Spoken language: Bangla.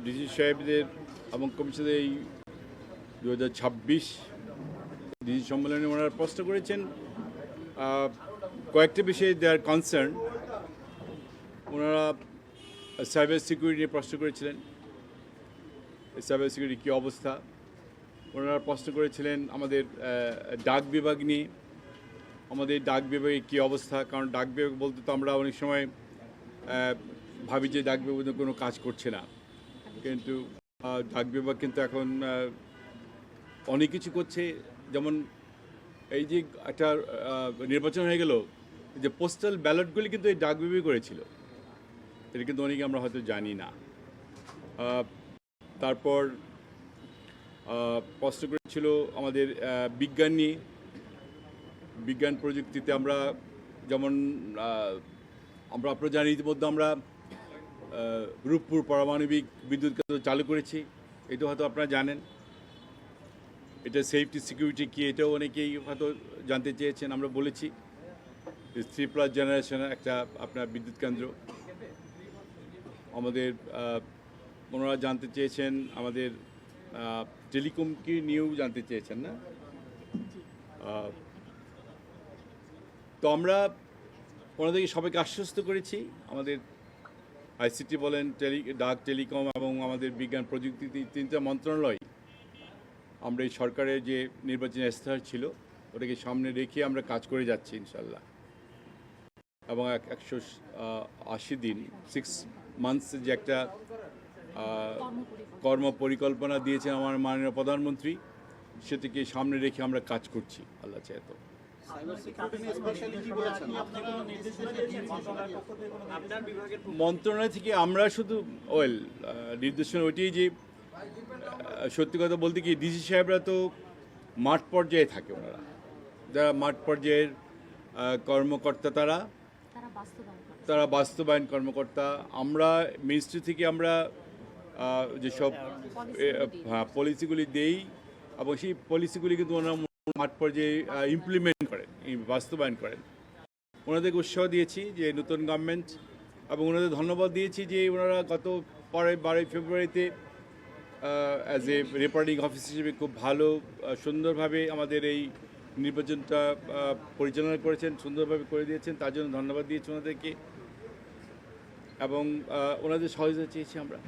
ডিসি সাহেবদের এবং কমিশনের এই 2026 ডিসি সম্মেলনে ওনারা প্রশ্ন করেছেন কয়েকটা বিষয়ে দেয়ার কনসার্ন। ওনারা সাইবার সিকিউরিটি নিয়ে প্রশ্ন করেছিলেন, সাইবার সিকিউরিটি কী অবস্থা। ওনারা প্রশ্ন করেছিলেন আমাদের ডাক বিভাগ নিয়ে, আমাদের ডাক বিভাগে কী অবস্থা। কারণ ডাক বিভাগ বলতে তো আমরা অনেক সময় ভাবি যে ডাক বিভাগ কোনো কাজ করছে না, কিন্তু ডাক বিভাগ কিন্তু এখন অনেক কিছু করছে। যেমন এই যে একটা নির্বাচন হয়ে গেল, যে পোস্টাল ব্যালটগুলি কিন্তু এই ডাক বিভাগই করেছিল, এটা কিন্তু অনেকে আমরা হয়তো জানি না। তারপর প্রশ্ন করেছিল আমাদের বিজ্ঞান নিয়ে, বিজ্ঞান প্রযুক্তিতে আমরা যেমন আমরা আপনারা জানি ইতিমধ্যে আমরা রূপপুর পারমাণবিক বিদ্যুৎ কেন্দ্র চালু করেছি, এটাও হয়তো আপনারা জানেন। এটা সেফটি সিকিউরিটি কী এটাও অনেকেই হয়তো জানতে চেয়েছেন। আমরা বলেছি 3+ জেনারেশনের একটা আপনার বিদ্যুৎ কেন্দ্র। আমাদের ওনারা জানতে চেয়েছেন আমাদের টেলিকম কি নিয়েও জানতে চেয়েছেন না। তো আমরা ওনাদেরকে সবাইকে আশ্বস্ত করেছি, আমাদের আইসিটি বলেন, ডাক, টেলিকম এবং আমাদের বিজ্ঞান প্রযুক্তি, 3টা মন্ত্রণালয় আমরা এই সরকারের যে নির্বাচনী ইস্তেহার ছিল ওটাকে সামনে রেখে আমরা কাজ করে যাচ্ছি ইনশাল্লাহ। এবং 180 দিন 6 মান্থস যে একটা কর্ম পরিকল্পনা দিয়েছেন আমার মাননীয় প্রধানমন্ত্রী, সেটিকে সামনে রেখে আমরা কাজ করছি আল্লাহ চায় তো। মন্ত্রণালয় থেকে আমরা শুধু নির্দেশনা ওইটাই যে সত্যি কথা বলতে কি ডিসি সাহেবরা তো মাঠ পর্যায়ে থাকে, ওনারা যারা মাঠ পর্যায়ের কর্মকর্তা তারা বাস্তবায়ন কর্মকর্তা। আমরা মিনিস্ট্রি থেকে আমরা যেসব পলিসিগুলি দেই এবং সেই পলিসিগুলি কিন্তু ওনারা মাঠ পর্যায়ে ইমপ্লিমেন্ট করেন, বাস্তবায়ন করেন। ওনাদেরকে উৎসাহ দিয়েছি যে নতুন গভর্নমেন্ট, এবং ওনাদের ধন্যবাদ দিয়েছি যে ওনারা গত 12 ফেব্রুয়ারিতে অ্যাজ এ রিটার্নিং অফিসার হিসেবে খুব ভালো সুন্দরভাবে আমাদের এই নির্বাচনটা পরিচালনা করেছেন, সুন্দরভাবে করে দিয়েছেন। তার জন্য ধন্যবাদ দিয়েছি ওনাদেরকে, এবং ওনাদের সহযোগিতা চেয়েছি আমরা।